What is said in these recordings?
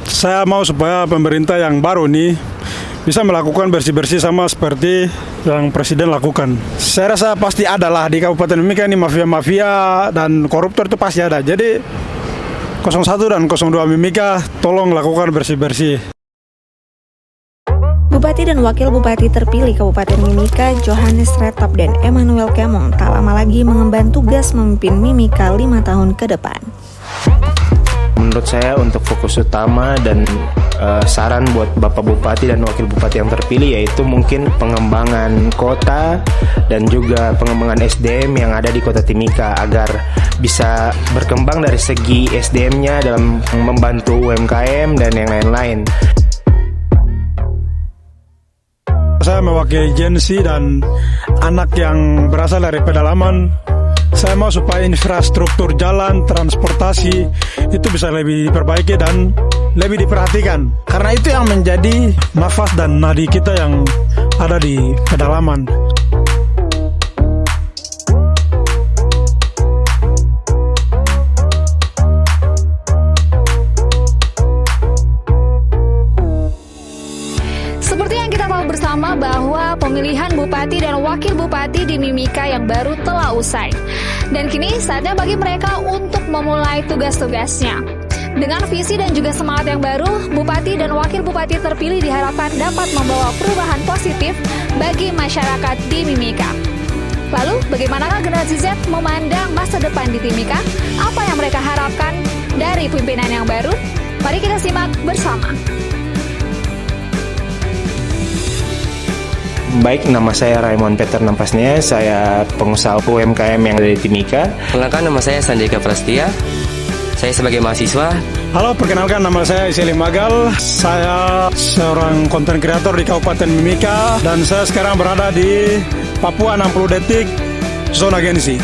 Saya mau supaya pemerintah yang baru nih bisa melakukan bersih-bersih sama seperti yang Presiden lakukan. Saya rasa pasti ada lah di Kabupaten Mimika ini mafia-mafia dan koruptor itu pasti ada. Jadi 01 dan 02 Mimika tolong lakukan bersih-bersih. Bupati dan Wakil Bupati terpilih Kabupaten Mimika, Johannes Retop dan Emmanuel Kemong tak lama lagi mengemban tugas memimpin Mimika 5 tahun ke depan. Menurut saya untuk fokus utama dan saran buat Bapak Bupati dan Wakil Bupati yang terpilih yaitu mungkin pengembangan kota dan juga pengembangan SDM yang ada di Kota Timika agar bisa berkembang dari segi SDM-nya dalam membantu UMKM dan yang lain-lain. Saya mewakili Gensi dan anak yang berasal dari pedalaman. Saya mau supaya infrastruktur jalan, transportasi itu bisa lebih diperbaiki dan lebih diperhatikan. Karena itu yang menjadi nafas dan nadi kita yang ada di pedalaman. Seperti yang kita tahu bersama bahwa pemilihan Bupati dan Wakil Bupati di Mimika yang baru telah usai. Dan kini saatnya bagi mereka untuk memulai tugas-tugasnya. Dengan visi dan juga semangat yang baru, Bupati dan Wakil Bupati terpilih diharapkan dapat membawa perubahan positif bagi masyarakat di Mimika. Lalu, bagaimanakah generasi Z memandang masa depan di Timika? Apa yang mereka harapkan dari pimpinan yang baru? Mari kita simak bersama. Baik, nama saya Raymond Peter Nampasnya, saya pengusaha UMKM yang ada di Timika. Perkenalkan, nama saya Sandika Prastia. Saya sebagai mahasiswa. Halo, perkenalkan nama saya Iseli Magal. Saya seorang konten kreator di Kabupaten Mimika dan saya sekarang berada di Papua 60 Detik, zona Gensi.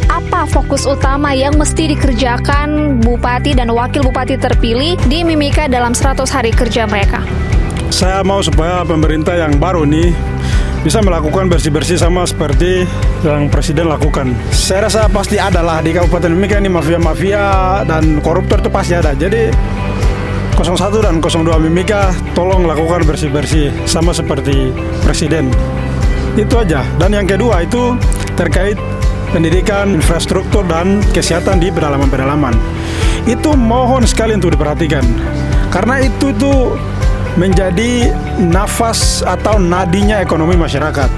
Apa fokus utama yang mesti dikerjakan Bupati dan Wakil Bupati terpilih di Mimika dalam 100 hari kerja mereka? Saya mau supaya pemerintah yang baru nih bisa melakukan bersih-bersih sama seperti yang Presiden lakukan. Saya rasa pasti ada lah di Kabupaten Mimika ini mafia-mafia dan koruptor itu pasti ada. Jadi 01 dan 02 Mimika tolong lakukan bersih-bersih sama seperti Presiden. Itu aja. Dan yang kedua itu terkait pendidikan, infrastruktur, dan kesehatan di pedalaman-pedalaman. Itu mohon sekali untuk diperhatikan. Karena itu menjadi nafas atau nadinya ekonomi masyarakat.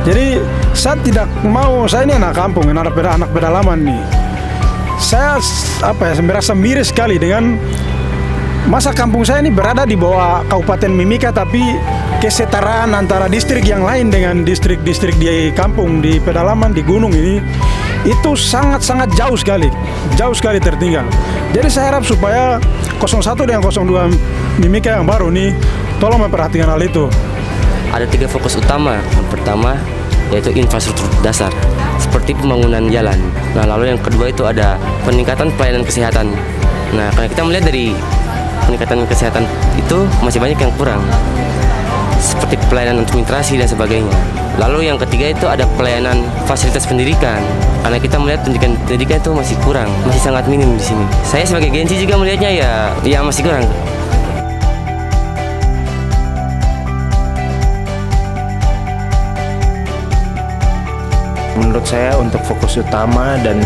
Jadi saya tidak mau, saya ini anak kampung, anak pedalaman nih. Saya merasa miris sekali dengan masa kampung saya ini berada di bawah Kabupaten Mimika, tapi kesetaraan antara distrik yang lain dengan distrik-distrik di kampung, di pedalaman, di gunung ini itu sangat-sangat jauh sekali tertinggal. Jadi saya harap supaya 01 dan 02 Mimika yang baru nih tolong memperhatikan hal itu. Ada 3 fokus utama. Yang pertama yaitu infrastruktur dasar seperti pembangunan jalan. Nah, lalu yang kedua itu ada peningkatan pelayanan kesehatan. Nah, karena kita melihat dari peningkatan kesehatan itu masih banyak yang kurang, seperti pelayanan administrasi dan sebagainya. Lalu yang ketiga itu ada pelayanan fasilitas pendidikan, karena kita melihat pendidikan itu masih kurang, masih sangat minim di sini. Saya sebagai Gensi juga melihatnya ya masih kurang. Menurut saya untuk fokus utama dan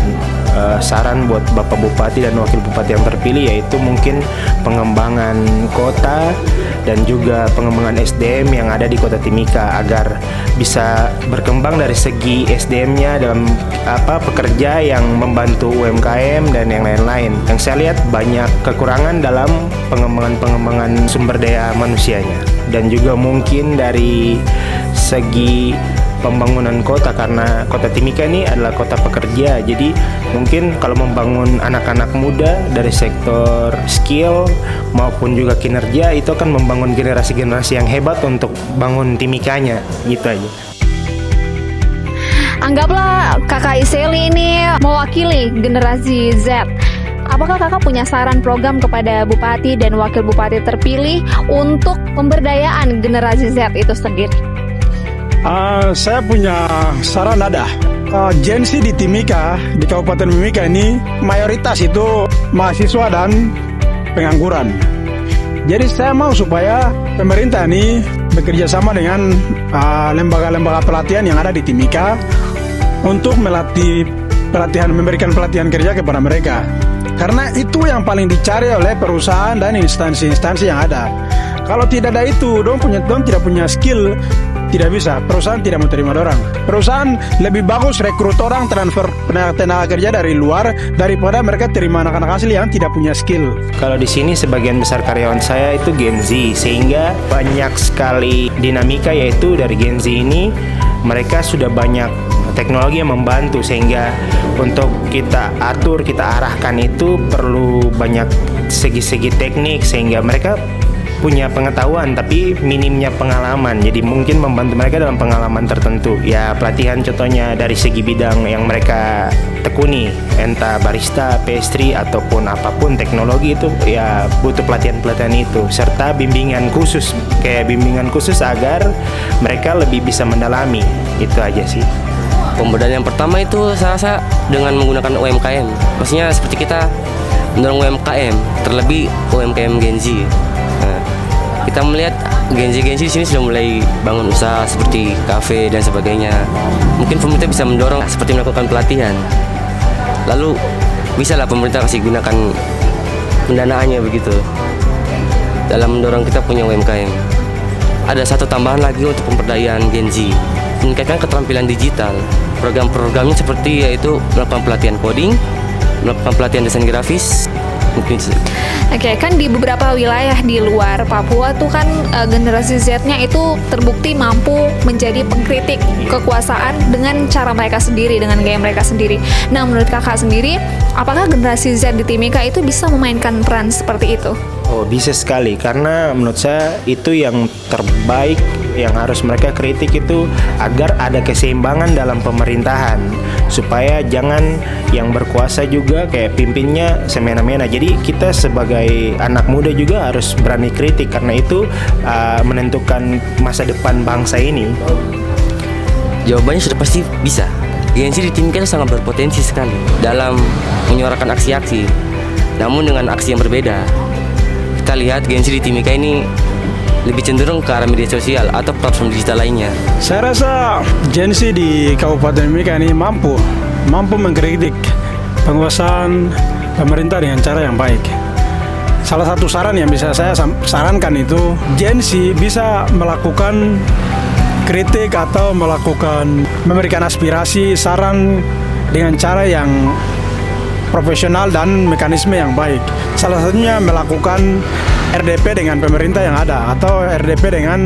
saran buat Bapak Bupati dan Wakil Bupati yang terpilih yaitu mungkin pengembangan kota dan juga pengembangan SDM yang ada di Kota Timika agar bisa berkembang dari segi SDM-nya dalam pekerja yang membantu UMKM dan yang lain-lain. Yang saya lihat banyak kekurangan dalam pengembangan sumber daya manusianya dan juga mungkin dari segi pembangunan kota, karena Kota Timika ini adalah kota pekerja. Jadi mungkin kalau membangun anak-anak muda dari sektor skill maupun juga kinerja, itu akan membangun generasi-generasi yang hebat untuk bangun Timikanya, gitu aja. Anggaplah Kakak Iseli ini mewakili generasi Z. Apakah kakak punya saran program kepada Bupati dan Wakil Bupati terpilih untuk pemberdayaan generasi Z itu sendiri? Saya punya saran ada. Gen Z di Timika, di Kabupaten Mimika ini mayoritas itu mahasiswa dan pengangguran. Jadi saya mau supaya pemerintah ini bekerja sama dengan lembaga-lembaga pelatihan yang ada di Timika untuk memberikan pelatihan kerja kepada mereka. Karena itu yang paling dicari oleh perusahaan dan instansi-instansi yang ada. Kalau tidak ada itu, dong tidak punya skill, tidak bisa. Perusahaan tidak mau terima orang. Perusahaan lebih bagus rekrut orang, transfer tenaga kerja dari luar daripada mereka terima anak-anak asli yang tidak punya skill. Kalau di sini sebagian besar karyawan saya itu Gen Z, sehingga banyak sekali dinamika, yaitu dari Gen Z ini mereka sudah banyak teknologi yang membantu, sehingga untuk kita atur, kita arahkan itu perlu banyak segi-segi teknik, sehingga mereka punya pengetahuan tapi minimnya pengalaman, jadi mungkin membantu mereka dalam pengalaman tertentu. Ya pelatihan contohnya dari segi bidang yang mereka tekuni, entah barista, pastry ataupun apapun teknologi itu ya butuh pelatihan-pelatihan itu, serta bimbingan khusus, kayak bimbingan khusus agar mereka lebih bisa mendalami. Itu aja sih. Pemberdayaan yang pertama itu saya rasa dengan menggunakan UMKM. Maksudnya seperti kita mendorong UMKM, terlebih UMKM Gen Z. Nah, kita melihat Gen Z di sini sudah mulai bangun usaha seperti kafe dan sebagainya. Mungkin pemerintah bisa mendorong seperti melakukan pelatihan. Lalu bisalah pemerintah kasih gunakan pendanaannya begitu dalam mendorong kita punya UMKM. Ada satu tambahan lagi untuk pemberdayaan Gen Z, meningkatkan keterampilan digital. Program-programnya seperti yaitu melakukan pelatihan coding, melakukan pelatihan desain grafis. Mungkin Oke, kan di beberapa wilayah di luar Papua tuh kan generasi Z-nya itu terbukti mampu menjadi pengkritik kekuasaan dengan cara mereka sendiri, dengan gaya mereka sendiri. Nah, menurut kakak sendiri, apakah generasi Z di Timika itu bisa memainkan peran seperti itu? Oh, bisa sekali, karena menurut saya itu yang terbaik yang harus mereka kritik itu agar ada keseimbangan dalam pemerintahan, supaya jangan yang berkuasa juga kayak pimpinnya semena-mena. Jadi kita sebagai anak muda juga harus berani kritik, karena itu menentukan masa depan bangsa ini. Jawabannya sudah pasti bisa. Gen Z di Timika sangat berpotensi sekali dalam menyuarakan aksi-aksi, namun dengan aksi yang berbeda. Kita lihat Gen Z di Timika ini lebih cenderung ke arah media sosial atau platform digital lainnya. Saya rasa Gen Z di Kabupaten Mimika ini mampu mengkritik penguasaan pemerintah dengan cara yang baik. Salah satu saran yang bisa saya sarankan itu Gen Z bisa melakukan kritik atau memberikan aspirasi, saran dengan cara yang profesional dan mekanisme yang baik. Salah satunya melakukan RDP dengan pemerintah yang ada, atau RDP dengan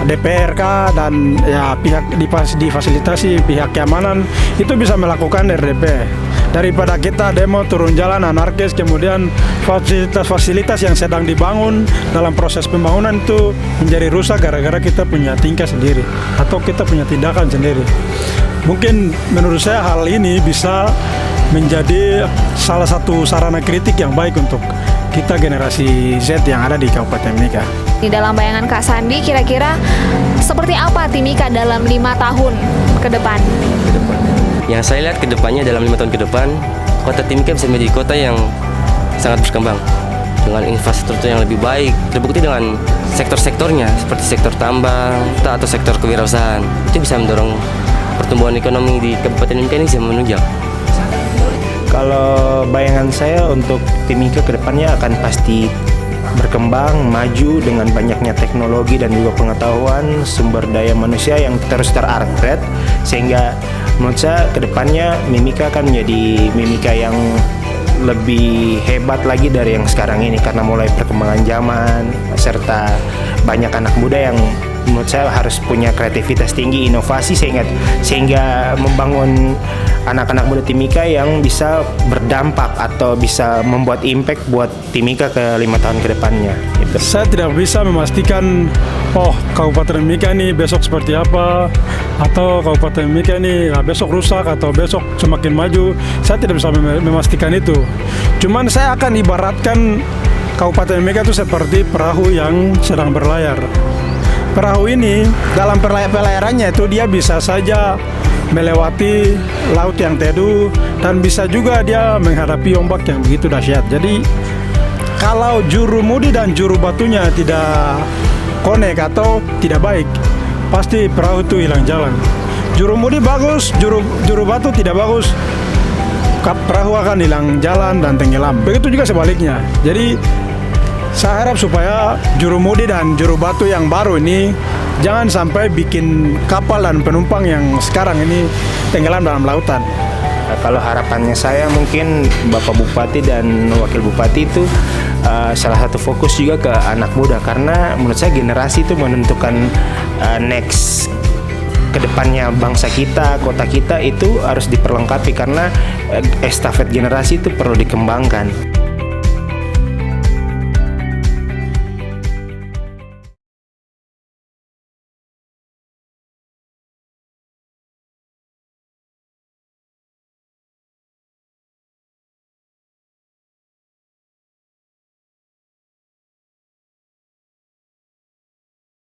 DPRK dan ya pihak difasilitasi pihak keamanan itu bisa melakukan RDP. Daripada kita demo turun jalan anarkis, kemudian fasilitas yang sedang dibangun dalam proses pembangunan itu menjadi rusak gara-gara kita punya tingkah sendiri atau kita punya tindakan sendiri. Mungkin menurut saya hal ini bisa menjadi salah satu sarana kritik yang baik untuk kita generasi Z yang ada di Kabupaten Mimika. Di dalam bayangan Kak Sandi, kira-kira seperti apa Timika dalam 5 tahun ke depan? Yang saya lihat ke depannya dalam 5 tahun ke depan, kota Timika bisa menjadi kota yang sangat berkembang dengan infrastruktur yang lebih baik, terbukti dengan sektor-sektornya seperti sektor tambang atau sektor kewirausahaan. Itu bisa mendorong pertumbuhan ekonomi di Kabupaten Mimika ini bisa menunjang. Kalau bayangan saya untuk Timika ke depannya akan pasti berkembang, maju dengan banyaknya teknologi dan juga pengetahuan sumber daya manusia yang terus terupgrade, sehingga menurut saya ke depannya Mimika akan menjadi Mimika yang lebih hebat lagi dari yang sekarang ini, karena mulai perkembangan zaman serta banyak anak muda yang menurut saya harus punya kreativitas tinggi, inovasi, sehingga membangun anak-anak muda Timika yang bisa berdampak atau bisa membuat impact buat Timika ke 5 tahun ke depannya. Gitu. Saya tidak bisa memastikan Kabupaten Mimika ini besok seperti apa, atau Kabupaten Mimika ini besok rusak atau besok semakin maju. Saya tidak bisa memastikan itu. Cuman saya akan ibaratkan Kabupaten Mimika itu seperti perahu yang sedang berlayar. Perahu ini dalam pelayarannya itu dia bisa saja melewati laut yang teduh, dan bisa juga dia menghadapi ombak yang begitu dahsyat. Jadi kalau jurumudi dan juru batunya tidak connect atau tidak baik, pasti perahu itu hilang jalan. Jurumudi bagus, juru batu tidak bagus, perahu akan hilang jalan dan tenggelam. Begitu juga sebaliknya. Jadi saya harap supaya jurumudi dan juru batu yang baru ini jangan sampai bikin kapal dan penumpang yang sekarang ini tenggelam dalam lautan. Kalau harapannya saya mungkin Bapak Bupati dan Wakil Bupati itu salah satu fokus juga ke anak muda, karena menurut saya generasi itu menentukan next kedepannya bangsa kita, kota kita itu harus diperlengkapi, karena estafet generasi itu perlu dikembangkan.